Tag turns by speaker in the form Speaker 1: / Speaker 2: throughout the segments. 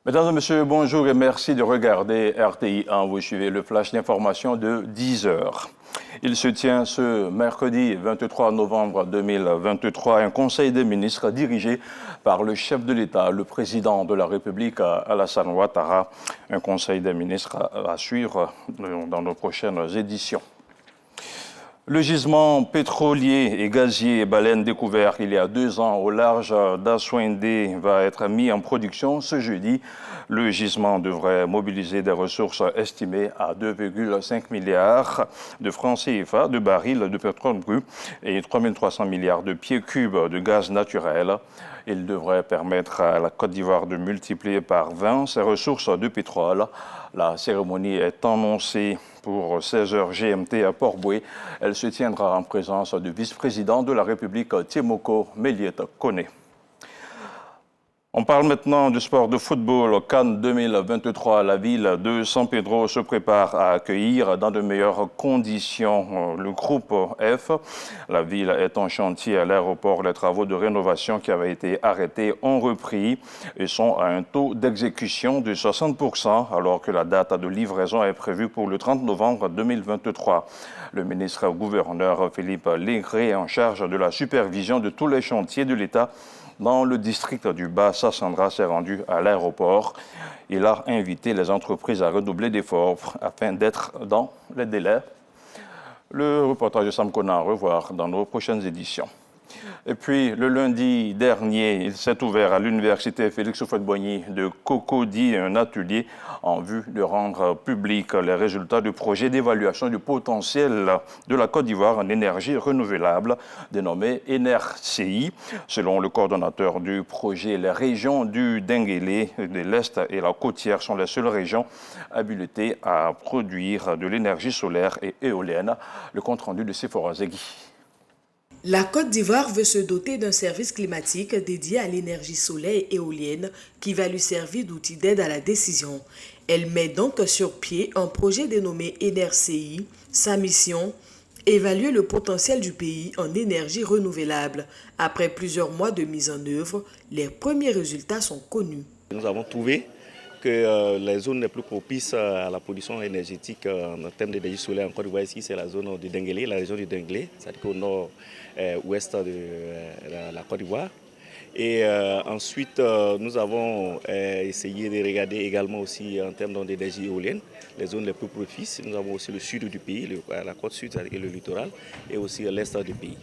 Speaker 1: Mesdames et messieurs, bonjour et merci de regarder RTI1. Vous suivez le flash d'information de 10 heures. Il se tient ce mercredi 23 novembre 2023 un conseil des ministres dirigé par le chef de l'État, le président de la République, Alassane Ouattara. Un conseil des ministres à suivre dans nos prochaines éditions. Le gisement pétrolier et gazier baleine découvert il y a 2 ans au large d'Aswindé va être mis en production ce jeudi. Le gisement devrait mobiliser des ressources estimées à 2,5 milliards de francs CFA de barils de pétrole brut et 3300 milliards de pieds cubes de gaz naturel. Il devrait permettre à la Côte d'Ivoire de multiplier par 20 ses ressources de pétrole. La cérémonie est annoncée pour 16h GMT à Port-Boué. Elle se tiendra en présence du vice-président de la République, Tiemoko Méliette Koné. On parle maintenant du sport de football. CAN 2023, la ville de San Pedro se prépare à accueillir dans de meilleures conditions le groupe F. La ville est en chantier à l'aéroport. Les travaux de rénovation qui avaient été arrêtés ont repris et sont à un taux d'exécution de 60%, alors que la date de livraison est prévue pour le 30 novembre 2023. Le ministre gouverneur Philippe Légré, en charge de la supervision de tous les chantiers de l'État, dans le district du Bas-Sassandra, s'est rendu à l'aéroport. Il a invité les entreprises à redoubler d'efforts afin d'être dans les délais. Le reportage de Sam Kona à revoir dans nos prochaines éditions. Et puis, le lundi dernier, il s'est ouvert à l'université Félix Houphouët-Boigny de Cocody un atelier en vue de rendre public les résultats du projet d'évaluation du potentiel de la Côte d'Ivoire en énergie renouvelable, dénommé ENERCI. Selon le coordonnateur du projet, les régions du Denguélé, de l'Est et la côtière sont les seules régions habilitées à produire de l'énergie solaire et éolienne. Le compte-rendu de Sephora Zegui.
Speaker 2: La Côte d'Ivoire veut se doter d'un service climatique dédié à l'énergie solaire et éolienne qui va lui servir d'outil d'aide à la décision. Elle met donc sur pied un projet dénommé ENERCI. Sa mission, évaluer le potentiel du pays en énergie renouvelable. Après plusieurs mois de mise en œuvre, les premiers résultats sont connus.
Speaker 3: Nous avons trouvé que les zones les plus propices à la production énergétique en termes d'énergie solaire en Côte d'Ivoire, ici, c'est la zone du Denguélé, la région du Denguélé, c'est-à-dire au nord-ouest de la Côte d'Ivoire. Et ensuite, nous avons essayé de regarder également aussi en termes d'énergie éolienne, les zones les plus propices. Nous avons aussi le sud du pays, la côte sud, c'est-à-dire le littoral, et aussi l'est du pays.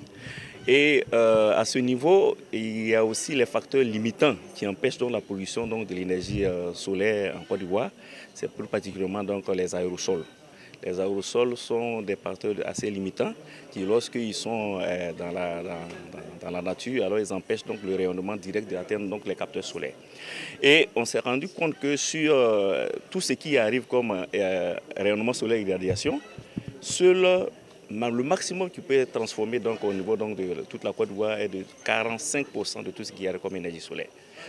Speaker 3: Et à ce niveau, il y a aussi les facteurs limitants qui empêchent donc la production donc, de l'énergie solaire en Côte d'Ivoire. C'est plus particulièrement donc, les aérosols. Les aérosols sont des facteurs assez limitants qui, lorsqu'ils sont dans la nature, alors ils empêchent donc, le rayonnement direct d'atteindre donc, les capteurs solaires. Et on s'est rendu compte que sur tout ce qui arrive comme rayonnement solaire et radiation, le maximum qui peut être transformé donc, au niveau donc, de toute la Côte d'Ivoire est de 45% de tout ce qui arrive comme énergie solaire.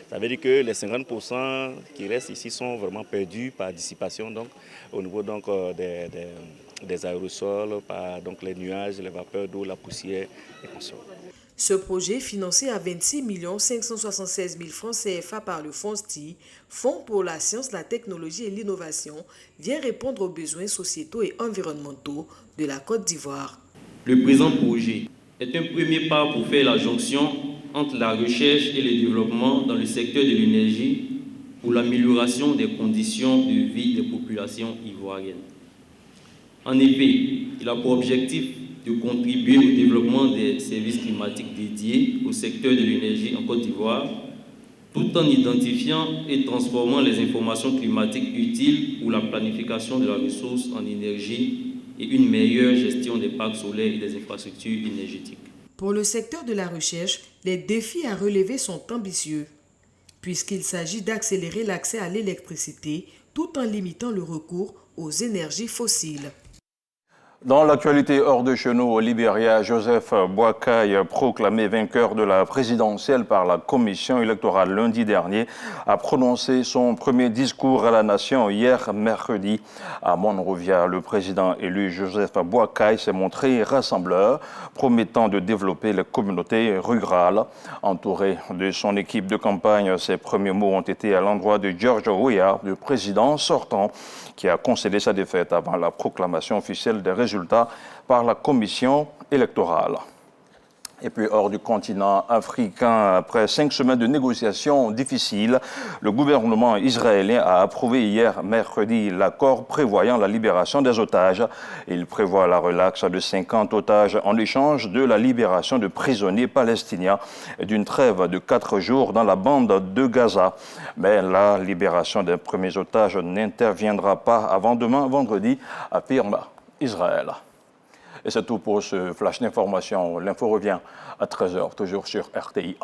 Speaker 3: Ça veut dire que les 50% qui restent ici sont vraiment perdus par dissipation donc, au niveau donc, des aérosols, par donc, les nuages, les vapeurs d'eau, la poussière et consorts.
Speaker 2: Ce projet, financé à 26 576 000 francs CFA par le FONSTI, Fonds pour la science, la technologie et l'innovation, vient répondre aux besoins sociétaux et environnementaux de la Côte d'Ivoire.
Speaker 4: Le présent projet est un premier pas pour faire la jonction entre la recherche et le développement dans le secteur de l'énergie pour l'amélioration des conditions de vie des populations ivoiriennes. En effet, il a pour objectif de contribuer au développement des services climatiques dédiés au secteur de l'énergie en Côte d'Ivoire, tout en identifiant et transformant les informations climatiques utiles pour la planification de la ressource en énergie et une meilleure gestion des parcs solaires et des infrastructures énergétiques.
Speaker 2: Pour le secteur de la recherche, les défis à relever sont ambitieux, puisqu'il s'agit d'accélérer l'accès à l'électricité tout en limitant le recours aux énergies fossiles.
Speaker 1: Dans l'actualité hors de chez nous, au Libéria, Joseph Boakai, proclamé vainqueur de la présidentielle par la commission électorale lundi dernier, a prononcé son premier discours à la nation hier mercredi. À Monrovia, le président élu Joseph Boakai s'est montré rassembleur, promettant de développer les communautés rurales. Entouré de son équipe de campagne, ses premiers mots ont été à l'endroit de George Weah, le président sortant, qui a concédé sa défaite avant la proclamation officielle des résultats par la commission électorale. Et puis hors du continent africain, après 5 semaines de négociations difficiles, le gouvernement israélien a approuvé hier mercredi l'accord prévoyant la libération des otages. Il prévoit la relaxe de 50 otages en échange de la libération de prisonniers palestiniens et d'une trêve de 4 jours dans la bande de Gaza. Mais la libération des premiers otages n'interviendra pas avant demain vendredi, affirme Israël. Et c'est tout pour ce flash d'information. L'info revient à 13h, toujours sur RTI.